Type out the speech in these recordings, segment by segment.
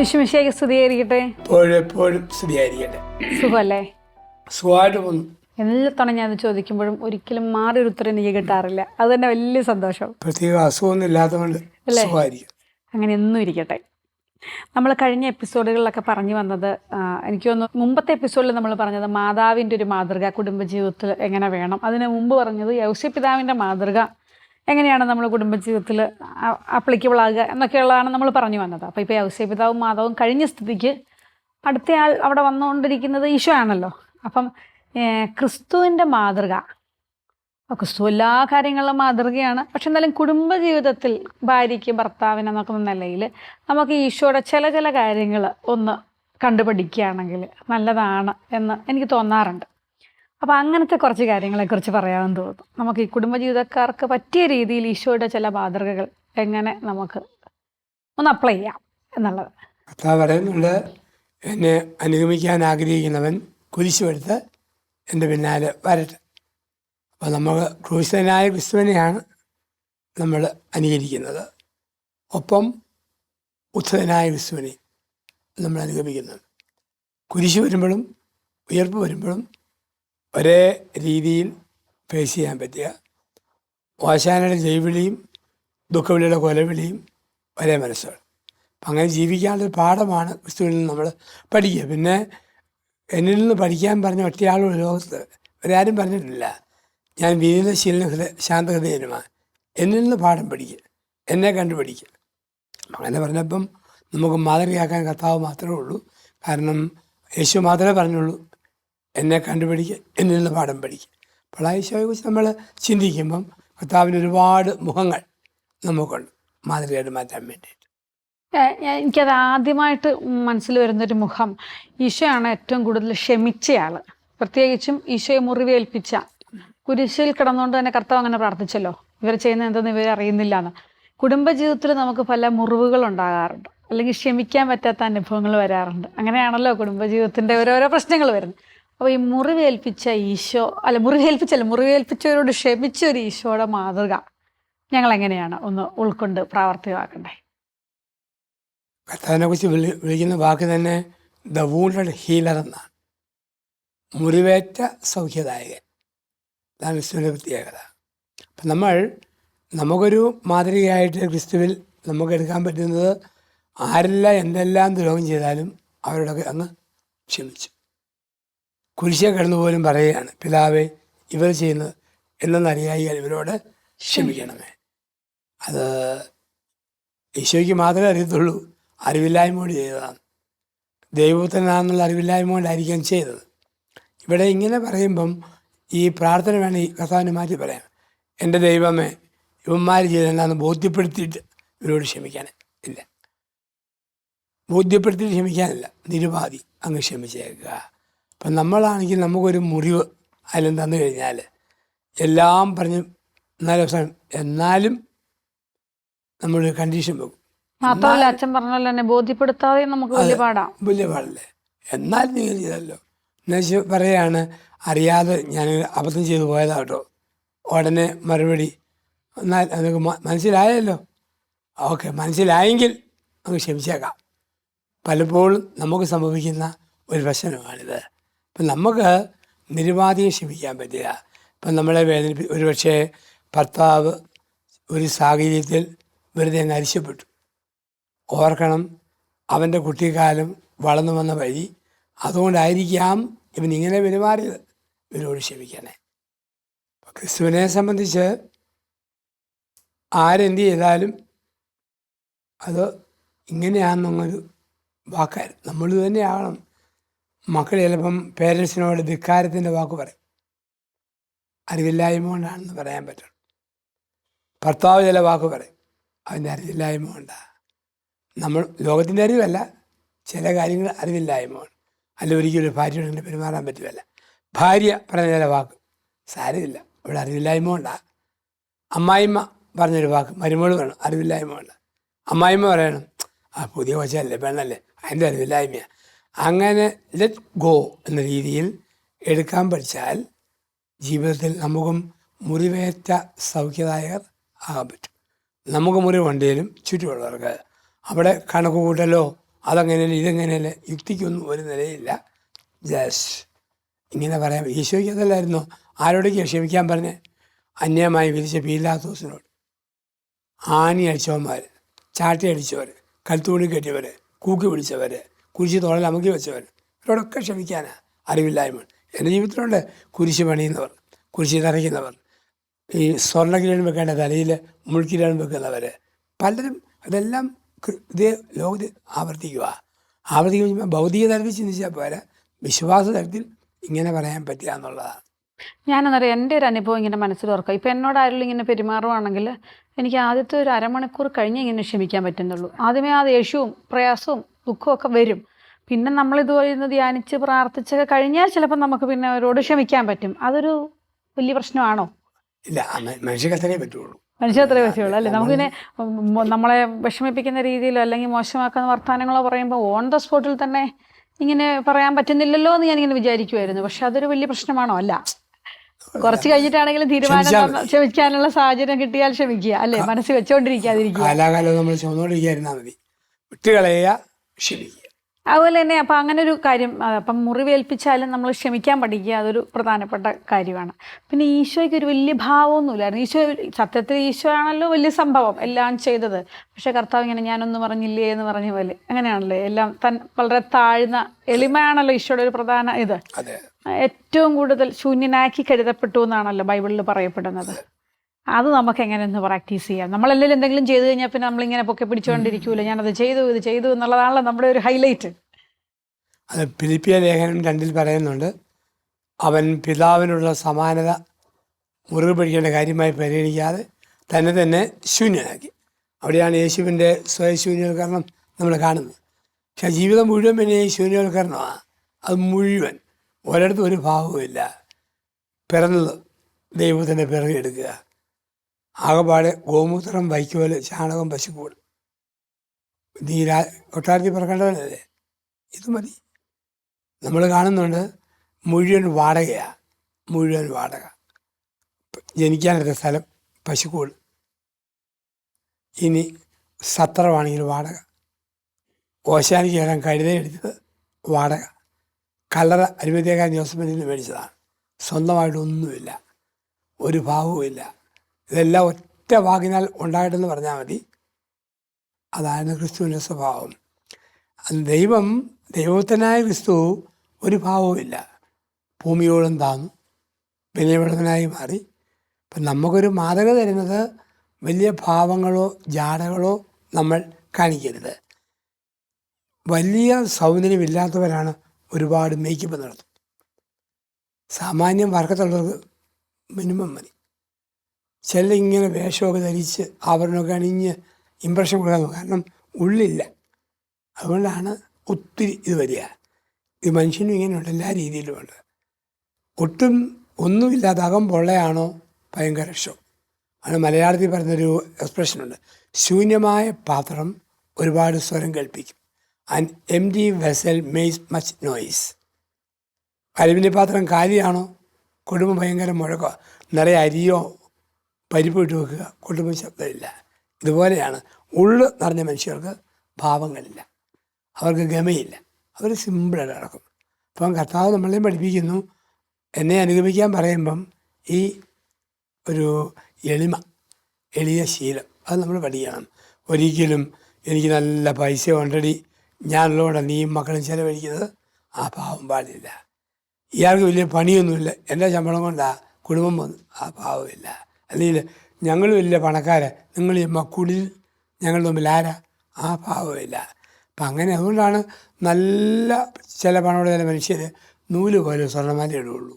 യേശുമിശിഹായ്ക്ക് സ്തുതിയായിരിക്കട്ടെ. എപ്പോഴെപ്പോഴും സ്തുതിയായിരിക്കട്ടെ. സുഖമല്ലേ? സുഖമായിട്ട് പോകുന്നു. എല്ലാത്തവണ ഞാൻ ചോദിക്കുമ്പോഴും ഒരിക്കലും മാറി ഒരു ഉത്തരം എനിക്ക് കിട്ടാറില്ല. അത് തന്നെ വലിയ സന്തോഷം. പ്രത്യേക അസുഖമൊന്നും ഇല്ലാത്തതുകൊണ്ട് സുഖമായിരിക്കും. അങ്ങനെ എന്നും ഇരിക്കട്ടെ. നമ്മൾ കഴിഞ്ഞ എപ്പിസോഡുകളിലൊക്കെ പറഞ്ഞു വന്നത്, എനിക്ക് തോന്നുന്നു മുമ്പത്തെ എപ്പിസോഡിൽ നമ്മൾ പറഞ്ഞത് മാതാവിൻ്റെ ഒരു മാതൃക കുടുംബജീവിതത്തിൽ എങ്ങനെ വേണം. അതിന് മുമ്പ് പറഞ്ഞത് യൗസേപ്പിതാവിൻ്റെ മാതൃക എങ്ങനെയാണ് നമ്മൾ കുടുംബജീവിതത്തിൽ ആപ്ലിക്കബിൾ ആകുക എന്നൊക്കെയുള്ളതാണ് നമ്മൾ പറഞ്ഞു വന്നത്. അപ്പോൾ ഇപ്പോൾ യൗസേപ്പിതാവും മാതാവും കഴിഞ്ഞ സ്ഥിതിക്ക് അടുത്തയാൾ അവിടെ വന്നുകൊണ്ടിരിക്കുന്നത് ഈശോ ആണല്ലോ. അപ്പം ക്രിസ്തുവിൻ്റെ മാതൃക, ക്രിസ്തു എല്ലാ കാര്യങ്ങളിലും മാതൃകയാണ്. പക്ഷെ എന്നാലും കുടുംബജീവിതത്തിൽ ഭാര്യയ്ക്ക് ഭർത്താവിനെന്നൊക്കെ നിലയിൽ നമുക്ക് ഈശോയുടെ ചില കാര്യങ്ങൾ ഒന്ന് കണ്ടുപഠിക്കുകയാണെങ്കിൽ നല്ലതാണ് എന്ന് എനിക്ക് തോന്നാറുണ്ട്. അപ്പോൾ അങ്ങനത്തെ കുറച്ച് കാര്യങ്ങളെക്കുറിച്ച് പറയാമെന്ന് തോന്നുന്നു. നമുക്ക് ഈ കുടുംബജീവിതക്കാർക്ക് പറ്റിയ രീതിയിൽ ഈശോയുടെ ചില മാതൃകകൾ എങ്ങനെ നമുക്ക് ഒന്ന് അപ്ലൈ ചെയ്യാം എന്നുള്ളത്. കർത്താവ് പറയുന്നുണ്ട്, എന്നെ അനുഗമിക്കാൻ ആഗ്രഹിക്കുന്നവൻ കുരിശുമെടുത്ത് എൻ്റെ പിന്നാലെ വരട്ടെ. അപ്പോൾ നമ്മൾ ക്രൂശനായ ക്രിസ്തുവിനെയാണ് നമ്മൾ അനുകരിക്കുന്നത്. ഒപ്പം ഉത്ഥിതനായ ക്രിസ്തുവിനെ നമ്മൾ അനുഗമിക്കുന്നത്. കുരിശ് വരുമ്പോഴും ഉയർപ്പ് വരുമ്പോഴും ഒരേ രീതിയിൽ ഫേസ് ചെയ്യാൻ പറ്റുക. ഓശാനയുടെ ജൈവിളിയും ദുഃഖവിളിയുടെ കൊലവിളിയും ഒരേ മനസ്സാണ്. അപ്പം അങ്ങനെ ജീവിക്കാനുള്ളൊരു പാഠമാണ് ക്രിസ്തുവിൽ നിന്ന് നമ്മൾ പഠിക്കുക. പിന്നെ എന്നിൽ നിന്ന് പഠിക്കാൻ പറഞ്ഞ ഒറ്റയാളും ലോകത്ത് ഒരാരും പറഞ്ഞിട്ടില്ല, ഞാൻ വിനീതശീലന ശാന്തഹൃദയനുമാണ്, എന്നിൽ നിന്ന് പാഠം പഠിക്കുക, എന്നെ കണ്ടുപഠിക്കുക. അങ്ങനെ പറഞ്ഞപ്പം നമുക്ക് മാതൃകയാക്കാൻ കർത്താവ് മാത്രമേ ഉള്ളൂ. കാരണം യേശു മാത്രമേ പറഞ്ഞുള്ളൂ, എന്നെ കണ്ടുപിടിക്കുക, എന്നിൽ നിന്ന് പാഠം പഠിക്കുക. അപ്പോൾ ആ ഈശോയെക്കുറിച്ച് നമ്മൾ ചിന്തിക്കുമ്പം കർത്താവിന് ഒരുപാട് മുഖങ്ങൾ നമുക്കുണ്ട് മാതൃകയായിട്ട് മാറ്റാൻ വേണ്ടിയിട്ട്. എനിക്കത് ആദ്യമായിട്ട് മനസ്സിൽ വരുന്നൊരു മുഖം, ഈശോയാണ് ഏറ്റവും കൂടുതൽ ക്ഷമിച്ചയാൾ. പ്രത്യേകിച്ചും ഈശോയെ മുറിവേൽപ്പിച്ച, കുരിശിൽ കിടന്നുകൊണ്ട് തന്നെ കർത്താവ് അങ്ങനെ പ്രാർത്ഥിച്ചല്ലോ, ഇവർ ചെയ്യുന്നത് എന്തെന്ന് ഇവർ അറിയുന്നില്ല എന്ന്. കുടുംബജീവിതത്തിൽ നമുക്ക് പല മുറിവുകൾ ഉണ്ടാകാറുണ്ട്, അല്ലെങ്കിൽ ക്ഷമിക്കാൻ പറ്റാത്ത അനുഭവങ്ങൾ വരാറുണ്ട്. അങ്ങനെയാണല്ലോ കുടുംബജീവിതത്തിൻ്റെ ഓരോരോ പ്രശ്നങ്ങൾ വരുന്നത്. അപ്പോൾ ഈ മുറിവേൽപ്പിച്ച ഈശോ, മുറിവേൽപ്പിച്ചവരോട് ക്ഷമിച്ച ഒരു ഈശോയുടെ മാതൃക ഞങ്ങളെങ്ങനെയാണ് ഒന്ന് ഉൾക്കൊണ്ട് പ്രാവർത്തികമാക്കണ്ടേ? കർത്താവിനെ കുറിച്ച് വിളിക്കുന്ന വാക്ക് തന്നെ ദ വൂണ്ടഡ് ഹീലർ എന്നാണ്. മുറിവേറ്റ സൗഖ്യദായകൻ, അതാണ് ക്രിസ്തുവിൻ്റെ പ്രത്യേകത. അപ്പം നമുക്കൊരു മാതൃകയായിട്ട് ക്രിസ്തുവിൽ നമുക്ക് എടുക്കാൻ പറ്റുന്നത്, ആരെല്ലാം എന്തെല്ലാം ദ്രോഹം ചെയ്താലും അവരോടൊക്കെ അങ്ങ് ക്ഷമിച്ചു. കുരിശെ കിടന്നു പോലും പറയുകയാണ്, പിതാവേ ഇവർ ചെയ്യുന്നത് എന്നറിയാൻ ഇവരോട് ക്ഷമിക്കണമേ. അത് ഈശോയ്ക്ക് മാത്രമേ അറിയത്തുള്ളൂ, അറിവില്ലായ്മയോട് ചെയ്തതാണ്. ദൈവപുത്രനാണെന്നുള്ള അറിവില്ലായ്മ കൊണ്ടായിരിക്കാം ചെയ്തത്. ഇവിടെ ഇങ്ങനെ പറയുമ്പം ഈ പ്രാർത്ഥന വേണം ഈ കർത്താവിനെ മാറ്റി പറയാം. എൻ്റെ ദൈവമേ, ഇവന്മാർ ചെയ്തെന്നാന്ന് ബോധ്യപ്പെടുത്തിയിട്ട് ഇവരോട് ക്ഷമിക്കാനേ ഇല്ല. ബോധ്യപ്പെടുത്തിയിട്ട് ക്ഷമിക്കാനില്ല, നിരുപാധി അങ്ങ് ക്ഷമിച്ചേക്കുക. അപ്പം നമ്മളാണെങ്കിൽ നമുക്കൊരു മുറിവ് അതിലും തന്നു കഴിഞ്ഞാൽ എല്ലാം പറഞ്ഞ് എന്നാലും നമ്മൾ കണ്ടീഷൻ വെക്കും. മാത്രമല്ല അച്ഛൻ പറഞ്ഞല്ലോ തന്നെ ബോധ്യപ്പെടുത്താതെ നമുക്ക് വലിയ പാടല്ലേ. എന്നാലും നിങ്ങൾ ചെയ്തല്ലോ എന്നുവെച്ച് പറയാണ്, അറിയാതെ ഞാൻ അബദ്ധം ചെയ്തു പോയതാട്ടോ. ഉടനെ മറുപടി, എന്നാൽ നിങ്ങൾക്ക് മനസ്സിലായല്ലോ, ഓക്കെ മനസ്സിലായെങ്കിൽ അങ്ങ് ക്ഷമിച്ചേക്കാം. പലപ്പോഴും നമുക്ക് സംഭവിക്കുന്ന ഒരു പ്രശ്നമാണിത്. ഇപ്പം നമുക്ക് നിരുപാധികം ക്ഷമിക്കാൻ പറ്റുക. ഇപ്പം നമ്മളെ ഒരുപക്ഷെ ഭർത്താവ് ഒരു സാഹചര്യത്തിൽ വെറുതെ അങ്ങ് അരിശപ്പെട്ടു. ഓർക്കണം, അവൻ്റെ കുട്ടിക്കാലം വളർന്നു വന്ന വഴി, അതുകൊണ്ടായിരിക്കാം ഇവൻ ഇങ്ങനെ പെരുമാറിയത്. ഇവരോട് ക്ഷമിക്കണേ. ക്രിസ്തുവിനെ സംബന്ധിച്ച് ആരെന്ത് ചെയ്താലും അത് ഇങ്ങനെയാണെന്നൊരു വാക്കായിരുന്നു. നമ്മൾ തന്നെ ആകണം. മക്കൾ ചിലപ്പം പേരൻസിനോട് ധിക്കാരത്തിൻ്റെ വാക്ക് പറയും, അറിവില്ലായ്മ കൊണ്ടാണെന്ന് പറയാൻ പറ്റും. ഭർത്താവ് ചില വാക്ക് പറയും, അതിൻ്റെ അറിവില്ലായ്മ കൊണ്ടാണ്. നമ്മൾ ലോകത്തിൻ്റെ അറിവല്ല, ചില കാര്യങ്ങൾ അറിവില്ലായ്മ കൊണ്ട്. അല്ല ഒരിക്കലും ഭാര്യയോട് പെരുമാറാൻ പറ്റുമല്ല. ഭാര്യ പറഞ്ഞ ചില വാക്ക് സാരമില്ല, ഇവിടെ അറിവില്ലായ്മ കൊണ്ടാണ്. അമ്മായിമ്മ പറഞ്ഞൊരു വാക്ക് മരുമോള് വേണം, അറിവില്ലായ്മ കൊണ്ട്. അമ്മായിമ്മ പറയണം, ആ പുതിയ കൊച്ചല്ലേ പെണ്ണല്ലേ, അതിൻ്റെ അറിവില്ലായ്മയാണ്. അങ്ങനെ ലെറ്റ് ഗോ എന്ന രീതിയിൽ എടുക്കാൻ പഠിച്ചാൽ ജീവിതത്തിൽ നമുക്കും മുറിവേറ്റ സൗഖ്യദായകർ ആകാൻ പറ്റും. നമുക്ക് മുറിവുണ്ടെങ്കിലും ചുറ്റുമുള്ളവർക്ക് അവിടെ കണക്ക് കൂട്ടലോ അതങ്ങനെയല്ല ഇതെങ്ങനെയല്ല, യുക്തിക്കൊന്നും ഒരു നിലയില്ല. ജസ്റ്റ് ഇങ്ങനെ പറയാം. ഈശോയ്ക്ക് അതല്ലായിരുന്നോ ആരോടേക്ക് ക്ഷമിക്കാൻ പറഞ്ഞ്? അന്യമായി വിധിച്ച പീലാത്തോസിനോട്. ആണി അടിച്ചവന്മാർ, ചാട്ടി അടിച്ചവർ, കൽത്തൂണി കെട്ടിയവർ, കൂക്കി പിടിച്ചവർ, കുരിശ് തോളിൽ അമുക്കി വെച്ചവർ, ഇവരോടൊക്കെ ക്ഷമിക്കാനാ അറിവില്ലായ്മ. എൻ്റെ ജീവിതത്തിലുണ്ട് കുരിശ് പണിയുന്നവർ, കുരിശ് തറയ്ക്കുന്നവർ, ഈ സ്വർണ്ണക്കിരീടം വെക്കേണ്ട തലയിൽ മുൾക്കിരീടം വെക്കുന്നവർ, പലരും. അതെല്ലാം ഇതേ ലോകത്ത് ആവർത്തിക്കുമ്പോൾ ഭൗതിക തലത്തിൽ ചിന്തിച്ചാൽ പോരാ, വിശ്വാസ തലത്തിൽ ഇങ്ങനെ പറയാൻ പറ്റുക എന്നുള്ളതാണ്. ഞാനെന്നറിയാം എൻ്റെ ഒരു അനുഭവം ഇങ്ങനെ മനസ്സിലോർക്കാം. ഇപ്പം എന്നോട് ആരെങ്കിലും ഇങ്ങനെ പെരുമാറുവാണെങ്കിൽ എനിക്ക് ആദ്യത്തെ ഒരു അരമണിക്കൂർ കഴിഞ്ഞ് ഇങ്ങനെ ക്ഷമിക്കാൻ പറ്റുന്നുള്ളൂ. ആദ്യമേ ആ ദേഷ്യവും പ്രയാസവും ദുഃഖവും ഒക്കെ വരും. പിന്നെ നമ്മളിതുപോലെ ഇന്ന് ധ്യാനിച്ച് പ്രാർത്ഥിച്ചൊക്കെ കഴിഞ്ഞാൽ ചിലപ്പോൾ നമുക്ക് പിന്നെ അവരോട് ക്ഷമിക്കാൻ പറ്റും. അതൊരു വലിയ പ്രശ്നമാണോ? ഇല്ല, മനുഷ്യർക്ക് അത്രേ പറ്റുള്ളൂ. മനുഷ്യത്രേ പറ്റുള്ളൂ അല്ലേ? നമുക്കിനെ നമ്മളെ വിഷമിപ്പിക്കുന്ന രീതിയിലോ അല്ലെങ്കിൽ മോശമാക്കുന്ന വർത്തമാനങ്ങളോ പറയുമ്പോൾ ഓൺ ദ സ്പോട്ടിൽ തന്നെ ഇങ്ങനെ പറയാൻ പറ്റുന്നില്ലല്ലോ എന്ന് ഞാനിങ്ങനെ വിചാരിക്കുമായിരുന്നു. പക്ഷെ അതൊരു വലിയ പ്രശ്നമാണോ? അല്ല, കുറച്ച് കഴിഞ്ഞിട്ടാണെങ്കിലും തീരുമാനം ക്ഷമിക്കാനുള്ള സാഹചര്യം കിട്ടിയാൽ ക്ഷമിക്കുക അല്ലേ? മനസ്സ് വെച്ചോണ്ടിരിക്കാതിരിക്കുക. കാലാകാലം നമ്മൾ ചുമന്നുകൊണ്ടിരിക്കാതിരുന്നാൽ മതി. വിട്ടുകളയുക, ക്ഷമിക്കുക. അതുപോലെ തന്നെ അപ്പം അങ്ങനെ ഒരു കാര്യം, അപ്പം മുറിവേൽപ്പിച്ചാലും നമ്മൾ ക്ഷമിക്കാൻ പഠിക്കുക, അതൊരു പ്രധാനപ്പെട്ട കാര്യമാണ്. പിന്നെ ഈശോയ്ക്ക് ഒരു വലിയ ഭാവമൊന്നുമില്ലായിരുന്നു. ഈശോ സത്യത്തിൽ ഈശോ ആണല്ലോ വലിയ സംഭവം എല്ലാം ചെയ്തത്. പക്ഷെ കർത്താവ് ഇങ്ങനെ ഞാനൊന്നും പറഞ്ഞില്ലേ എന്ന് പറഞ്ഞ പോലെ അങ്ങനെയാണല്ലേ എല്ലാം വളരെ താഴ്ന്ന എളിമയാണല്ലോ ഈശോയുടെ ഒരു പ്രധാന ഇത്. ഏറ്റവും കൂടുതൽ ശൂന്യനാക്കി കരുതപ്പെട്ടു എന്നാണല്ലോ ബൈബിളിൽ പറയപ്പെടുന്നത്. അത് നമുക്ക് എങ്ങനെ ഒന്ന് പ്രാക്ടീസ് ചെയ്യാം? നമ്മളെല്ലാം എന്തെങ്കിലും ചെയ്തു കഴിഞ്ഞാൽ പിന്നെ നമ്മളിങ്ങനെ പൊക്കെ പിടിച്ചുകൊണ്ടിരിക്കൂല, ഞാനത് ചെയ്തു ഇത് ചെയ്തു എന്നുള്ളതാണല്ലോ നമ്മുടെ ഒരു ഹൈലൈറ്റ്. അത് ഫിലിപ്പിയ ലേഖനം 2 പറയുന്നുണ്ട്, അവൻ പിതാവിനുള്ള സമാനത മുറുകെ പിടിക്കേണ്ട കാര്യമായി പരിഗണിക്കാതെ തന്നെ ശൂന്യനാക്കി. അവിടെയാണ് യേശുവിൻ്റെ സ്വയശൂന്യവൽക്കരണം നമ്മൾ കാണുന്നത്. പക്ഷെ ജീവിതം മുഴുവൻ പിന്നെ ഈ ശൂന്യവൽക്കരണമാണ്. അത് മുഴുവൻ ഒരിടത്തും ഒരു ഭാവവുമില്ല. പിറന്നത് ദൈവത്തിൻ്റെ പിറകെടുക്കുക, ആകെപ്പാടെ ഗോമൂത്രം വൈക്കോല് ചാണകം പശുക്കൂട്. നീ കൊട്ടാരത്തിൽ പിറക്കേണ്ടവനല്ലേ, ഇത് മതി. നമ്മൾ കാണുന്നുണ്ട് മുഴുവൻ വാടകയാണ്, മുഴുവൻ വാടക. ജനിക്കാനെടുത്ത സ്ഥലം പശുക്കൂട്, ഇനി സത്രമാണെങ്കിൽ വാടക, ഓശാനിക്ക് കയറാൻ കഴുതയെടുത്തത് വാടക, കല്ലറ അരിമത്തേക്കാരൻ ജോസഫിൽ നിന്ന് മേടിച്ചതാണ്. സ്വന്തമായിട്ടൊന്നുമില്ല, ഒരു ഭാവവുമില്ല. ഇതെല്ലാം ഒറ്റ വാക്കിനാൽ ഉണ്ടായിട്ടെന്ന് പറഞ്ഞാൽ മതി. അതാണ് ക്രിസ്തുവിൻ്റെ സ്വഭാവം. ദൈവത്തിനായ ക്രിസ്തു ഒരു ഭാവവുമില്ല, ഭൂമിയോളം താന്നു വിലയുള്ളവനായി മാറി. അപ്പം നമുക്കൊരു മാതൃക തരുന്നത് വലിയ ഭാവങ്ങളോ ജാടകളോ നമ്മൾ കാണിക്കരുത്. വലിയ സൗന്ദര്യമില്ലാത്തവരാണ് ഒരുപാട് മേക്കപ്പ് നടത്തും. സാമാന്യം വർക്കത്തുള്ളവർക്ക് മിനിമം മതി. ചില ഇങ്ങനെ വേഷമൊക്കെ ധരിച്ച് ആഭരണമൊക്കെ അണിഞ്ഞ് ഇമ്പ്രഷൻ കൊടുക്കാൻ, കാരണം ഉള്ളില്ല. അതുകൊണ്ടാണ് ഒത്തിരി ഇത് വരിക. ഇത് മനുഷ്യനും ഇങ്ങനെയുണ്ട്, എല്ലാ രീതിയിലുമുണ്ട്. ഒട്ടും ഒന്നുമില്ലാത്ത അകം പൊള്ളയാണോ ഭയങ്കര ഷോ. ആണ് മലയാളത്തിൽ പറഞ്ഞൊരു എക്സ്പ്രഷനുണ്ട്, ശൂന്യമായ പാത്രം ഒരുപാട് സ്വരം കേൾപ്പിക്കും. And empty vessel makes much noise. Aluminium പാത്രം കാലിയാണോ കൊണ്ടുമ്പോൾ ഭയങ്കര മുഴക്കോ, നിറയെ അരിയോ പരിപ്പ് ഇട്ട് വെക്കുക, കൊണ്ടുമ്പോൾ ശബ്ദമില്ല. ഇതുപോലെയാണ് ഉള്ളു നിറഞ്ഞ മനുഷ്യർക്ക് ഭാവങ്ങളില്ല, അവർക്ക് ഗമയില്ല, അവർ സിമ്പിളായിട്ട് നടക്കും. അപ്പം കർത്താവ് നമ്മളെയും പഠിപ്പിക്കുന്നു, എന്നെ അനുഗമിക്കാൻ പറയുമ്പം ഈ ഒരു എളിയ ശീലം അത് നമ്മൾ പഠിക്കണം. ഒരിക്കലും എനിക്ക് നല്ല പൈസ ഉണ്ടടി, ഞാനുള്ളതുകൊണ്ടാണ് നീയും മക്കളും ചിലവഴിക്കുന്നത്, ആ ഭാവം പാടില്ല. ഇയാൾക്ക് വലിയ പണിയൊന്നുമില്ല, എൻ്റെ ശമ്പളം കൊണ്ടാണ് കുടുംബം വന്നു, ആ ഭാവമില്ല. അല്ലെങ്കിൽ ഞങ്ങൾ വലിയ പണക്കാരാണ്, നിങ്ങൾ ഈ മക്കുടിൽ ഞങ്ങൾ തമ്മിൽ ആരാ, ആ ഭാവമില്ല. അപ്പം അങ്ങനെ അതുകൊണ്ടാണ് നല്ല ചില പണമുള്ള ചില മനുഷ്യർ നൂല് പോലെ സ്വർണ്ണമാല ഇടുകയുള്ളൂ.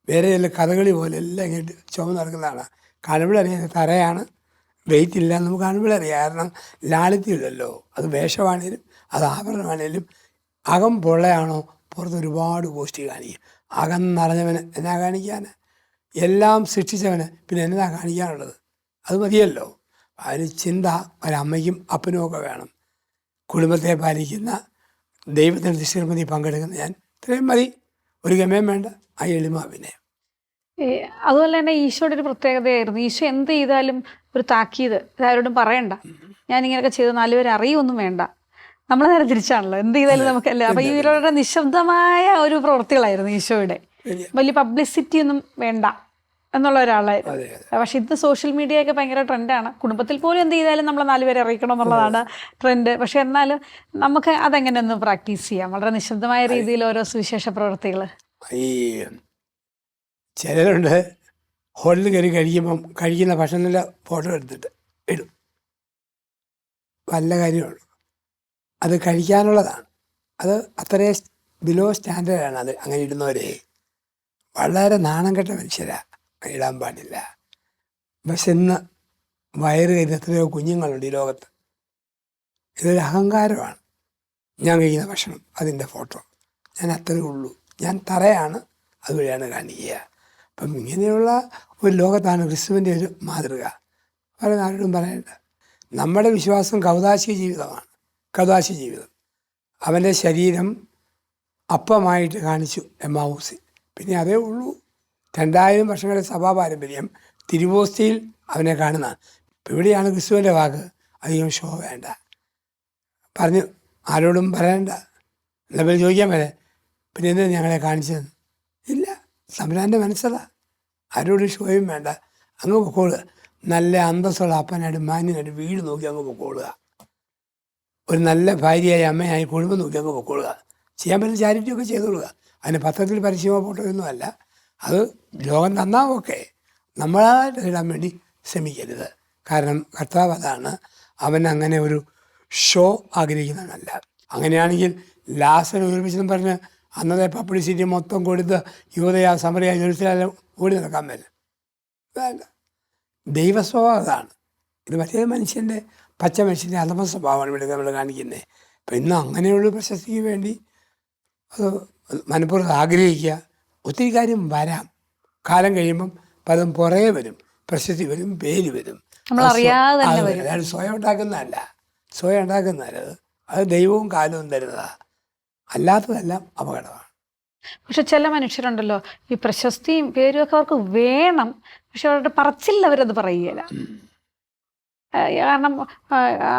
വേറെ ചില കഥകളി പോലെ എല്ലാം ഇങ്ങോട്ട് ചുമന്ന് നടക്കുന്നതാണ്. കാണുമ്പോഴറിയാം തറയാണ്, വെയിറ്റ് ഇല്ല, നമുക്ക് കാണുമ്പോഴറിയാം. കാരണം ലാളിത്യമില്ലല്ലോ. അത് വേഷമാണേലും അത് ആഭരണമാണേലും അകം പൊള്ളയാണോ പുറത്ത് ഒരുപാട് ഗോഷ്ഠി കാണിക്കും. അകം നിറഞ്ഞവന് എന്നാ കാണിക്കാൻ, എല്ലാം സൃഷ്ടിച്ചവന് പിന്നെ എന്നതാ കാണിക്കാനുള്ളത്? അത് മതിയല്ലോ. അതിന് ചിന്ത ഒരമ്മയ്ക്കും അപ്പനും ഒക്കെ വേണം. കുടുംബത്തെ പാലിക്കുന്ന ദൈവത്തിൻ്റെ ദൃശ്യമതി പങ്കെടുക്കുന്ന ഞാൻ ഇത്രയും മതി, ഒരു ഗമയം വേണ്ട, ആ എളിമ പിന്നെ. അതുപോലെ തന്നെ ഈശോയുടെ ഒരു പ്രത്യേകതയായിരുന്നു, ഈശോ എന്ത് ചെയ്താലും ഒരു താക്കീത്, ആരോടും പറയണ്ട, ഞാനിങ്ങനെയൊക്കെ ചെയ്ത് 4 പേര് അറിയൊന്നും വേണ്ട. നമ്മൾ നേരെ തിരിച്ചാണല്ലോ, എന്ത് ചെയ്താലും നമുക്ക് അല്ലേ. അപ്പൊ ഇവരുടെ നിശബ്ദമായ ഒരു പ്രവൃത്തികളായിരുന്നു ഈശോയുടെ. വലിയ പബ്ലിസിറ്റി ഒന്നും വേണ്ട എന്നുള്ള ഒരാളായിരുന്നു. പക്ഷെ ഇത് സോഷ്യൽ മീഡിയ ഒക്കെ ഭയങ്കര ട്രെൻഡാണ്. കുടുംബത്തിൽ പോലും എന്ത് ചെയ്താലും നമ്മൾ 4 പേരെ അറിയിക്കണം എന്നുള്ളതാണ് ട്രെൻഡ്. പക്ഷെ എന്നാലും നമുക്ക് അതെങ്ങനെ ഒന്ന് പ്രാക്ടീസ് ചെയ്യാം, വളരെ നിശബ്ദമായ രീതിയിൽ ഓരോ സുവിശേഷ പ്രവൃത്തികൾ. ഈ ചിലരുണ്ട് ഹോട്ടലിൽ കയറി കഴിക്കുമ്പം കഴിക്കുന്ന ഭക്ഷണത്തിൻ്റെ ഫോട്ടോ എടുത്തിട്ട് ഇടും. നല്ല കാര്യമാണ്, അത് കഴിക്കാനുള്ളതാണ്. അത് അത്രയും ബിലോ സ്റ്റാൻഡേർഡാണ് അത് അങ്ങനെ ഇടുന്നവരെ. വളരെ നാണം കെട്ട മനുഷ്യരാ, ഇടാൻ പാടില്ല. പക്ഷെ ഇന്ന് വയറ് കയറി എത്രയോ കുഞ്ഞുങ്ങളുണ്ട് ഈ ലോകത്ത്. ഇതൊരു അഹങ്കാരമാണ്. ഞാൻ കഴിക്കുന്ന ഭക്ഷണം, അതിൻ്റെ ഫോട്ടോ, ഞാൻ അത്രയേ ഉള്ളൂ, ഞാൻ തറയാണ്, അതുവഴിയാണ് കാണിക്കുക. അപ്പം ഇങ്ങനെയുള്ള ഒരു ലോകത്താണ് ക്രിസ്തുവിൻ്റെ ഒരു മാതൃക. പല ആരോടും പറയേണ്ട. നമ്മുടെ വിശ്വാസം കൗദാശിക ജീവിതമാണ്, കൗദാശിക ജീവിതം. അവൻ്റെ ശരീരം അപ്പമായിട്ട് കാണിച്ചു എമ്മാവൂസിൽ. പിന്നെ അതേ ഉള്ളൂ. 2000 വർഷങ്ങളുടെ സഭാ പാരമ്പര്യം തിരുവോസ്തിയിൽ അവനെ കാണുന്ന. ഇപ്പം ഇവിടെയാണ് ക്രിസ്തുവിൻ്റെ വാക്ക്, അധികം ഷോ വേണ്ട, പറഞ്ഞു ആരോടും പറയണ്ട. എന്നപ്പോൾ ചോദിക്കാൻ വരെ പിന്നെ എന്താ ഞങ്ങളെ കാണിച്ചത്? ഇല്ല, തമ്പുരാൻ്റെ മനസ്സതാ, ആരോടും ഷോയും വേണ്ട, അങ്ങ് പൊക്കോളുക. നല്ല അന്തസ്സുള്ള അപ്പനായിട്ട് മാന്യനായിട്ട് വീട് നോക്കി അങ്ങ് പൊക്കോളുക. ഒരു നല്ല ഭാര്യയായി അമ്മയായി കുടുംബം നോക്കി അങ്ങ് പൊക്കോളുക. ചെയ്യാൻ പറ്റുന്ന ചാരിറ്റിയൊക്കെ ചെയ്തോളുക. അതിന് പത്രത്തിൽ പരസ്യമോ ഫോട്ടോയൊന്നും അല്ല. അത് ലോകം നന്നാവൊക്കെ, നമ്മളായിട്ട് ഇടാൻ വേണ്ടി ശ്രമിക്കരുത്. കാരണം കർത്താവ് അതാണ്, അവൻ അങ്ങനെ ഒരു ഷോ ആഗ്രഹിക്കുന്നവനല്ല. അങ്ങനെയാണെങ്കിൽ ലാസർ ഉയർപ്പിച്ചെന്ന് പറഞ്ഞ് അന്നത്തെ പബ്ലിസിറ്റി മൊത്തം കൊടുത്ത് യൂദയ സമറിയ ജെറുസലേം ഓടി നടക്കാൻ പറ്റും വേണ്ട. ദൈവസ്വഭാവം അതാണ്. ഇത് മറ്റേ മനുഷ്യൻ്റെ പച്ച മനുഷ്യൻ്റെ അധമ സ്വഭാവമാണ് ഇവിടെ നമ്മൾ കാണിക്കുന്നത്. അപ്പം ഇന്ന് അങ്ങനെയുള്ള പ്രശസ്തിക്ക് വേണ്ടി അത് മനഃപൂർവ്വം ആഗ്രഹിക്കുക. ഒത്തിരി കാര്യം വരാം, കാലം കഴിയുമ്പം പലതും പുറകെ വരും, പ്രശസ്തി വരും, പേര് വരും. അതായത് സ്വയം ഉണ്ടാക്കുന്നതല്ല, സ്വയം ഉണ്ടാക്കുന്നതല്ല, അത് ദൈവവും കാലവും തരുന്നതാണ്. അല്ലാത്തതെല്ലാം അപകടമാണ്. പക്ഷെ ചില മനുഷ്യരുണ്ടല്ലോ, ഈ പ്രശസ്തിയും പേരും ഒക്കെ അവർക്ക് വേണം, പക്ഷെ അവരുടെ പറച്ചിൽ അവരത് പറയുകയില്ല. കാരണം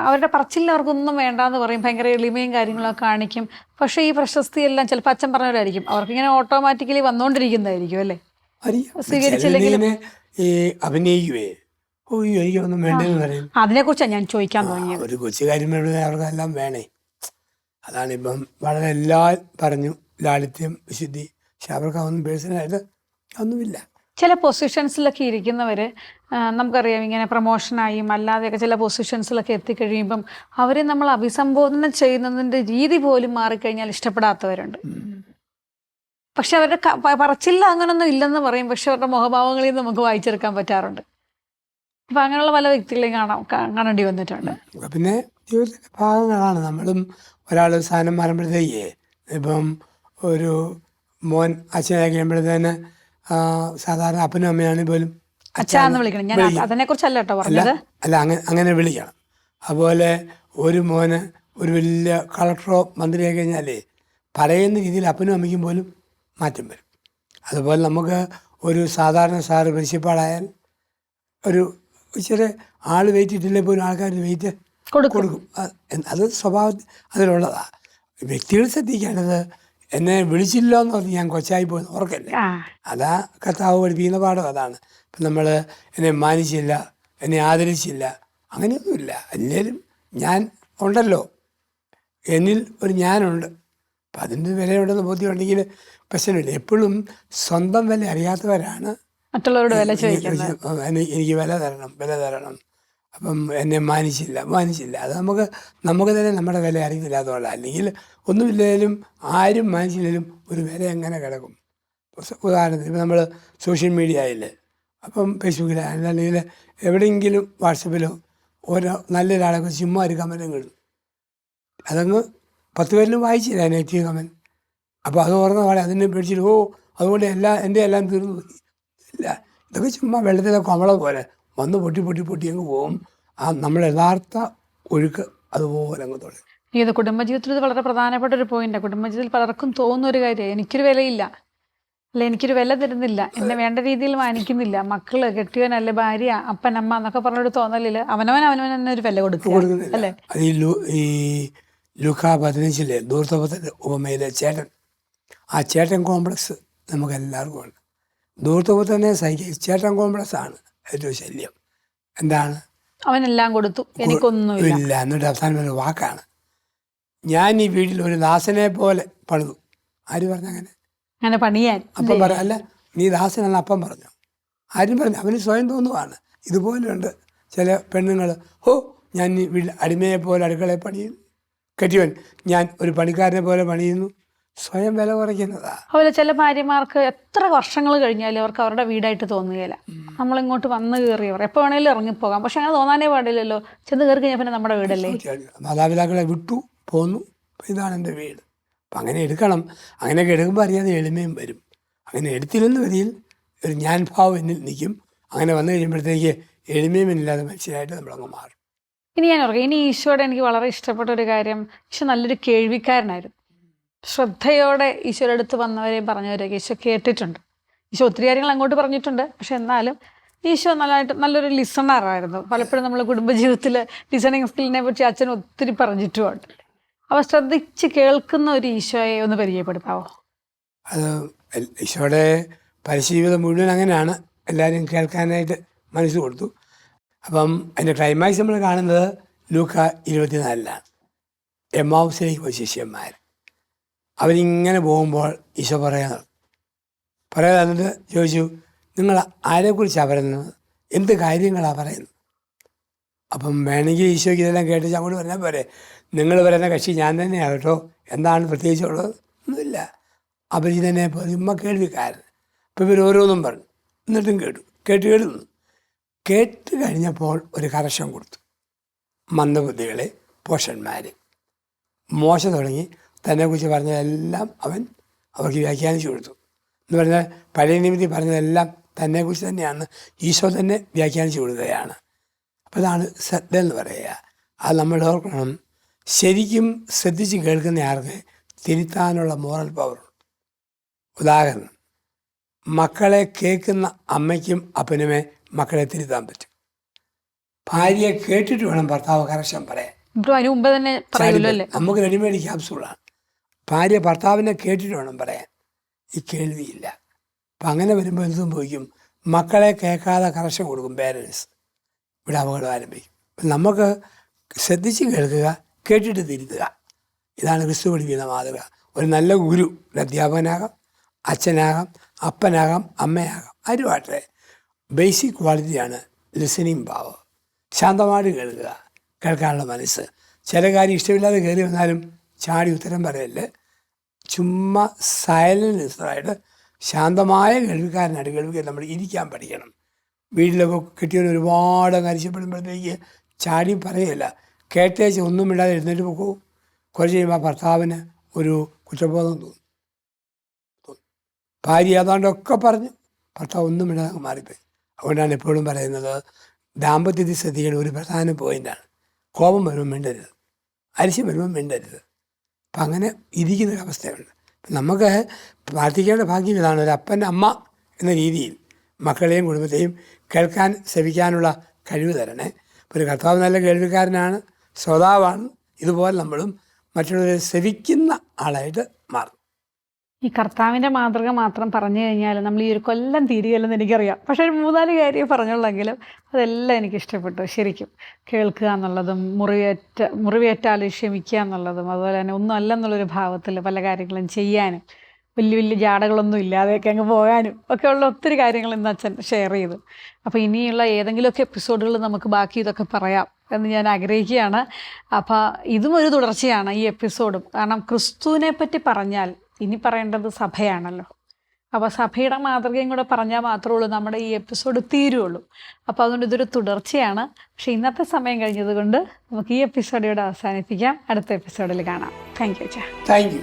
അവരുടെ പറച്ചിൽ അവർക്കൊന്നും വേണ്ടാന്ന് പറയും, ഭയങ്കര എളിമയും കാര്യങ്ങളൊക്കെ കാണിക്കും. പക്ഷേ ഈ പ്രശസ്തിയെല്ലാം ചിലപ്പോൾ അച്ഛൻ പറഞ്ഞവരായിരിക്കും, അവർക്കിങ്ങനെ ഓട്ടോമാറ്റിക്കലി വന്നുകൊണ്ടിരിക്കുന്നതായിരിക്കും അല്ലേ, സ്വീകരിച്ചില്ലെങ്കിൽ. ഈ അഭിനയിക്കുവേ, ഓ എനിക്കൊന്നും വേണ്ടെന്ന് പറയും. അതിനെക്കുറിച്ചാണ് ഞാൻ ചോദിക്കാൻ തുടങ്ങിയത്. ഒരു കൊച്ചു കാര്യം അവർക്കെല്ലാം വേണേ. അതാണിപ്പം വളരെ എല്ലാം പറഞ്ഞു, ലാളിത്യം, വിശുദ്ധി. പക്ഷെ അവർക്ക് അതൊന്നും പേഴ്സണലായിട്ട് ഒന്നുമില്ല. ചില പൊസിഷൻസിലൊക്കെ ഇരിക്കുന്നവർ നമുക്കറിയാം, ഇങ്ങനെ പ്രൊമോഷനായും അല്ലാതെയൊക്കെ ചില പൊസിഷൻസിലൊക്കെ എത്തിക്കഴിയുമ്പം അവരെ നമ്മൾ അഭിസംബോധന ചെയ്യുന്നതിൻ്റെ രീതി പോലും മാറിക്കഴിഞ്ഞാൽ ഇഷ്ടപ്പെടാത്തവരുണ്ട്. പക്ഷെ അവരുടെ പറച്ചില്ല അങ്ങനൊന്നും ഇല്ലെന്ന് പറയും, പക്ഷെ അവരുടെ മുഖഭാവങ്ങളിൽ നമുക്ക് വായിച്ചെടുക്കാൻ പറ്റാറുണ്ട്. അപ്പം അങ്ങനെയുള്ള പല വ്യക്തികളെയും കാണേണ്ടി വന്നിട്ടുണ്ട്. പിന്നെ ജീവിതത്തിൻ്റെ ഭാഗങ്ങളാണ്. നമ്മളും ഒരാൾ സ്ഥാനം മാറുമ്പോഴത്തേക്ക്, ഇപ്പം ഒരു മോൻ അച്ഛനായി കഴിയുമ്പോഴത്തേന് സാധാരണ അപ്പനും അമ്മയാണെങ്കിൽ പോലും അച്ഛാന്ന് വിളിക്കണം. ഞാൻ അതിനെക്കുറിച്ചല്ല കേട്ടോ പറഞ്ഞത്. അല്ല, അങ്ങനെ വിളിക്കണം. അതുപോലെ ഒരു മോന് ഒരു വലിയ കളക്ടറോ മന്ത്രിയായി കഴിഞ്ഞാലേ പറയുന്ന രീതിയിൽ അപ്പനും അമ്മയ്ക്കും പോലും മാറ്റം വരും. അതുപോലെ നമുക്ക് ഒരു സാധാരണ സാറ് പ്രിൻസിപ്പാളായാൽ ഒരു ചെറിയ ആൾ വെയിറ്റ് ഇട്ടില്ലേ പോലും ആൾക്കാർ വെയിറ്റ് കൊടുക്കും. അത് സ്വഭാവത്തിൽ അതിലുള്ളതാണ്. വ്യക്തികൾ ശ്രദ്ധിക്കേണ്ടത്, എന്നെ വിളിച്ചില്ലോ എന്ന് പറഞ്ഞ് ഞാൻ കൊച്ചായി പോയെന്ന് ഓർക്കല്ലേ. അതാ കർത്താവ് പഠിപ്പിക്കുന്ന പാഠം അതാണ്. ഇപ്പം നമ്മൾ എന്നെ മാനിച്ചില്ല, എന്നെ ആദരിച്ചില്ല, അങ്ങനെയൊന്നുമില്ല. അല്ലേലും ഞാൻ ഉണ്ടല്ലോ, എന്നിൽ ഒരു ഞാനുണ്ട്. അപ്പം അതിൻ്റെ വിലയുണ്ടെന്ന് ബോധ്യമുണ്ടെങ്കിൽ പ്രശ്നമില്ല. എപ്പോഴും സ്വന്തം വില അറിയാത്തവരാണ് മറ്റുള്ളവരുടെ വില ചോദിക്കുന്നത്. എനിക്ക് വില തരണം. അപ്പം എന്നെ മാനിച്ചില്ല. അത് നമുക്ക് തന്നെ നമ്മുടെ വില അറിയത്തില്ലാത്തതുകൊണ്ടാണ്. അല്ലെങ്കിൽ ഒന്നുമില്ലെങ്കിലും ആരും മാനിച്ചില്ലെങ്കിലും ഒരു വില എങ്ങനെ കിടക്കും. ഉദാഹരണത്തിന് ഇപ്പം നമ്മൾ സോഷ്യൽ മീഡിയയിൽ, അപ്പം ഫേസ്ബുക്കിൽ അല്ലെങ്കിൽ എവിടെയെങ്കിലും വാട്സപ്പിലോ ഓരോ നല്ലൊരാളെ കുറിച്ച് ചുമ്മാ ഒരു കമൻറ്റും കിട്ടും. അതങ്ങ് 10 പേരിലും വായിച്ചില്ല നെഗറ്റീവ് കമൻറ്റ്. അപ്പോൾ അത് ഓർന്ന പാടെ അതിനെ പേടിച്ചിട്ട് അതുകൊണ്ട് എൻ്റെ എല്ലാം തീർന്നു പോയി. ഇല്ല, ഇതൊക്കെ ചുമ്മാ വെള്ളത്തിലെ കമള പോലെ വന്ന് പൊട്ടി അങ്ങ് പോകും. നമ്മൾ യഥാർത്ഥ ഒഴുക്ക് അതുപോലെ അങ്ങ് തുടങ്ങും. ഇത് കുടുംബജീവിതത്തിൽ ഇത് വളരെ പ്രധാനപ്പെട്ട ഒരു പോയിന്റാണ്. കുടുംബജീവിതത്തിൽ പലർക്കും തോന്നുന്ന ഒരു കാര്യം, എനിക്കൊരു വിലയില്ല, അല്ല എനിക്കൊരു വില തരുന്നില്ല, എന്നെ വേണ്ട രീതിയിൽ മാനിക്കുന്നില്ല, മക്കള്, കെട്ടിയവൻ, അല്ലെ ഭാര്യ, അപ്പൻ, അമ്മ എന്നൊക്കെ പറഞ്ഞൊരു തോന്നലിൽ അവനവൻ തന്നെ ഒരു വില കൊടുക്കുക അല്ലേ. ഈ ലൂക്കാ 15 ധൂർത്തപുത്രൻ്റെ ഉപമയിലെ ചേട്ടൻ, ആ ചേട്ടൻ കോംപ്ലക്സ് നമുക്ക് എല്ലാവർക്കും ഉണ്ട്. ധൂർത്തപുത്രനെ സഹിക്കുക ചേട്ടൻ കോംപ്ലക്സ് ആണ് ഏറ്റവും ശല്യം. എന്താണ്? അവനെല്ലാം കൊടുത്തു, എനിക്കൊന്നുമില്ല. ഇല്ല. എന്നിട്ട് അവസാനം ഒരു വാക്കാണ്, ഞാൻ ഈ വീട്ടിൽ ഒരു ദാസനെ പോലെ പണിതു. ആര് പറഞ്ഞു അങ്ങനെ? അങ്ങനെ പണിയാൻ അപ്പം പറയാം, അല്ല നീ ദാസനെന്ന് അപ്പം പറഞ്ഞു. ആരും പറഞ്ഞു? അവന് സ്വയം തോന്നുവാണ്. ഇതുപോലെയുണ്ട് ചില പെണ്ണുങ്ങൾ, ഞാൻ ഈ വീട്ടിൽ അടിമയെ പോലെ അടുക്കളയെ പണിയുന്നു, കെട്ടിയവൻ ഞാൻ ഒരു പണിക്കാരനെ പോലെ പണിയുന്നു. സ്വയം വില കുറയ്ക്കുന്നതാ. അതുപോലെ ചില ഭാര്യമാർക്ക് എത്ര വർഷങ്ങൾ കഴിഞ്ഞാലും അവർക്ക് അവരുടെ വീടായിട്ട് തോന്നുകയില്ല. നമ്മളിങ്ങോട്ട് വന്ന് കയറിയവർ എപ്പോൾ വേണേലും ഇറങ്ങിപ്പോകാം, പക്ഷെ അങ്ങനെ തോന്നാനേ പാടില്ലല്ലോ. ചെന്ന് കയറി കഴിഞ്ഞാൽ പിന്നെ നമ്മുടെ വീടല്ലേ. മാതാപിതാക്കളെ വിട്ടു പോന്നു, ഇതാണ് എൻ്റെ വീട്. അപ്പം അങ്ങനെ എടുക്കണം. അങ്ങനെയൊക്കെ എടുക്കുമ്പോൾ അറിയാതെ എളിമയും വരും. അങ്ങനെ എടുത്തില്ലെന്ന് വരിയിൽ ഒരു ഞാൻ ഭാവം എന്നിൽ നിൽക്കും. അങ്ങനെ വന്നു കഴിയുമ്പോഴത്തേക്ക് എളിമയും ഇല്ലാതെ മനുഷ്യരായിട്ട് നമ്മളങ്ങ് മാറും. ഇനി ഞാൻ ഓർക്കാം, ഇനി ഈശോയുടെ എനിക്ക് വളരെ ഇഷ്ടപ്പെട്ട ഒരു കാര്യം, ഈശോ നല്ലൊരു കേൾവിക്കാരനായിരുന്നു. ശ്രദ്ധയോടെ ഈശോയുടെ അടുത്ത് വന്നവരെയും പറഞ്ഞവരെയൊക്കെ ഈശോ കേട്ടിട്ടുണ്ട്. ഈശോ ഒത്തിരി കാര്യങ്ങൾ അങ്ങോട്ട് പറഞ്ഞിട്ടുണ്ട്, പക്ഷെ എന്നാലും ഈശോ നല്ലൊരു ലിസണറായിരുന്നു. പലപ്പോഴും നമ്മൾ കുടുംബജീവിതത്തിൽ ലിസണിങ് സ്കില്ലിനെ പറ്റി അച്ഛൻ ഒത്തിരി പറഞ്ഞിട്ടുമുണ്ട്. അപ്പോൾ ശ്രദ്ധിച്ച് കേൾക്കുന്ന ഒരു ഈശോയെ ഒന്ന് പരിചയപ്പെടുത്താവോ? അത് ഈശോയുടെ പരിശീലിതം മുഴുവൻ അങ്ങനെയാണ്, എല്ലാവരും കേൾക്കാനായിട്ട് മനസ്സ് കൊടുത്തു. അപ്പം അതിൻ്റെ ക്ലൈമാക്സ് നമ്മൾ കാണുന്നത് ലൂക്കാ 24 എമ്മാവുസിലേക്ക് പോയ ശിഷ്യന്മാർ അവരിങ്ങനെ പോകുമ്പോൾ ഈശോ പറയാന്നിട്ട് ചോദിച്ചു, നിങ്ങൾ ആരെക്കുറിച്ചാണ് പറയുന്നത്? എന്ത് കാര്യങ്ങളാണ് പറയുന്നത്? അപ്പം വേണമെങ്കിൽ ഈശോയ്ക്ക് ഇതെല്ലാം കേട്ടിച്ച് അങ്ങോട്ട് പറഞ്ഞാൽ പോരെ, നിങ്ങൾ പറയുന്ന കക്ഷി ഞാൻ തന്നെയാണ് കേട്ടോ, എന്താണ് പ്രത്യേകിച്ചുള്ളത്? ഒന്നുമില്ല. അപരിചിതനെ പോലെ ഉമ്മ കേൾവിക്കാരൻ. അപ്പം ഇവർ ഓരോന്നും പറഞ്ഞു, എന്നിട്ടും കേട്ടു കേട്ട് കഴിഞ്ഞപ്പോൾ ഒരു കറക്ഷൻ കൊടുത്തു. മന്ദബുദ്ധികളെ പോഷന്മാർ മോശ തുടങ്ങി തന്നെക്കുറിച്ച് പറഞ്ഞതെല്ലാം അവർക്ക് വ്യാഖ്യാനിച്ചു കൊടുത്തു. എന്ന് പറഞ്ഞാൽ പഴയ നിമിത്തി പറഞ്ഞതെല്ലാം തന്നെക്കുറിച്ച് തന്നെയാണ്, ഈശോ തന്നെ വ്യാഖ്യാനിച്ചു കൊടുക്കുകയാണ്. അപ്പോൾ അതാണ് ശ്രദ്ധ എന്ന് പറയുക. അത് നമ്മൾ ഓർക്കണം. ശരിക്കും ശ്രദ്ധിച്ച് കേൾക്കുന്ന ആൾക്ക് തിരുത്താനുള്ള മോറൽ പവർ. ഉദാഹരണം, മക്കളെ കേൾക്കുന്ന അമ്മയ്ക്കും അപ്പനുമേ മക്കളെ തിരുത്താൻ പറ്റും. ഭാര്യയെ കേട്ടിട്ട് വേണം ഭർത്താവ് കറക്ഷൻ പറയാൻ. നമുക്ക് റെഡിമെയ്ഡ് ക്യാപ്സൂളാണ്. ഭാര്യ ഭർത്താവിനെ കേട്ടിട്ട് വേണം പറയാൻ. ഈ കേൾവിയില്ല. അപ്പം അങ്ങനെ വരുമ്പോൾ എന്ത് സംഭവിക്കും? മക്കളെ കേൾക്കാതെ കറക്ഷൻ കൊടുക്കും പേരൻസ്. ഇവിടെ അപകടം ആരംഭിക്കും. നമുക്ക് ശ്രദ്ധിച്ച് കേൾക്കുക, കേട്ടിട്ട് തിരുത്തുക. ഇതാണ് ക്രിസ്തു പഠിപ്പിക്കുന്ന മാതൃക. ഒരു നല്ല ഗുരു, ഒരു അധ്യാപകനാകാം, അച്ഛനാകാം, അപ്പനാകാം, അമ്മയാകാം, ആരുമാട്ടെ. ബേസിക് ക്വാളിറ്റിയാണ് ലിസണിങ് പവർ. ശാന്തമായിട്ട് കേൾക്കുക, കേൾക്കാനുള്ള മനസ്സ്. ചില കാര്യം ഇഷ്ടമില്ലാതെ കയറി വന്നാലും ചാടി ഉത്തരം പറയല്ലേ. ചുമ്മാ സൈലൻറ്റ് ലിസണറായിട്ട് ശാന്തമായ കേൾവിക്കാരൻ നമ്മൾ ഇരിക്കാൻ പഠിക്കണം. വീട്ടിലൊക്കെ കിട്ടിയവർ ഒരുപാട് അരിശപ്പെടുമ്പോഴത്തേക്ക് ചാടി പറയല്ല, കേട്ടേച്ച് ഒന്നും ഇല്ലാതെ എഴുന്നേറ്റ് പോകൂ. കുറച്ച് കഴിയുമ്പോൾ ഭർത്താവിന് ഒരു കുറ്റബോധം തോന്നും. ഭാര്യ ഏതാണ്ടൊക്കെ പറഞ്ഞു, ഭർത്താവ് ഒന്നും ഇല്ലാതെ മാറിപ്പോയി. അതുകൊണ്ടാണ് എപ്പോഴും പറയുന്നത്, ദാമ്പത്യത്തിൽ ശ്രദ്ധിക്കേണ്ട ഒരു പ്രധാന പോയിൻ്റാണ് കോപം വരുമ്പോൾ മിണ്ടരുത്, അരിശം വരുമ്പോൾ മിണ്ടരുത്. അപ്പം അങ്ങനെ ഇരിക്കുന്നൊരവസ്ഥയുണ്ട്. നമുക്ക് പ്രാർത്ഥിക്കേണ്ട ഭാഗ്യം ഇതാണ്, ഒരു അപ്പൻ അമ്മ എന്ന രീതിയിൽ മക്കളെയും കുടുംബത്തെയും കേൾക്കാൻ ശ്രമിക്കാനുള്ള കഴിവ് തരണേ. ഒരു കർത്താവ് നല്ല കേൾവിക്കാരനാണ്, ശ്രോതാവാണ്. ഇതുപോലെ നമ്മളും മറ്റുള്ളവരെ ശ്രവിക്കുന്ന ആളായിട്ട് മാറും. ഈ കർത്താവിൻ്റെ മാതൃക മാത്രം പറഞ്ഞു കഴിഞ്ഞാൽ നമ്മൾ ഈ ഒരു കൊല്ലം തീരുകയല്ലെന്ന് എനിക്കറിയാം. പക്ഷേ ഒരു 3-4 കാര്യം പറഞ്ഞുള്ളെങ്കിലും അതെല്ലാം എനിക്ക് ഇഷ്ടപ്പെട്ടു. ശരിക്കും കേൾക്കുക എന്നുള്ളതും മുറിവേറ്റാൽ ക്ഷമിക്കുക എന്നുള്ളതും അതുപോലെ തന്നെ ഒന്നും അല്ലെന്നുള്ളൊരു ഭാവത്തിൽ പല കാര്യങ്ങളും ചെയ്യാനും വലിയ ജാടകളൊന്നും ഇല്ലാതെയൊക്കെ അങ്ങ് പോകാനും ഒക്കെ ഉള്ള ഒത്തിരി കാര്യങ്ങൾ ഇന്ന് അച്ഛൻ ഷെയർ ചെയ്തു. അപ്പോൾ ഇനിയുള്ള ഏതെങ്കിലുമൊക്കെ എപ്പിസോഡുകൾ നമുക്ക് ബാക്കി ഇതൊക്കെ പറയാം എന്ന് ഞാൻ ആഗ്രഹിക്കുകയാണ്. അപ്പോൾ ഇതും ഒരു തുടർച്ചയാണ് ഈ എപ്പിസോഡും. കാരണം ക്രിസ്തുവിനെ പറ്റി പറഞ്ഞാൽ ഇനി പറയേണ്ടത് സഭയാണല്ലോ. അപ്പോൾ സഭയുടെ മാതൃകയും കൂടെ പറഞ്ഞാൽ മാത്രമേ ഉള്ളൂ നമ്മുടെ ഈ എപ്പിസോഡ് തീരുള്ളൂ. അപ്പോൾ അതുകൊണ്ട് ഇതൊരു തുടർച്ചയാണ്. പക്ഷേ ഇന്നത്തെ സമയം കഴിഞ്ഞത് കൊണ്ട് നമുക്ക് ഈ എപ്പിസോഡ് ഇവിടെ അവസാനിപ്പിക്കാം. അടുത്ത എപ്പിസോഡിൽ കാണാം. Thank you.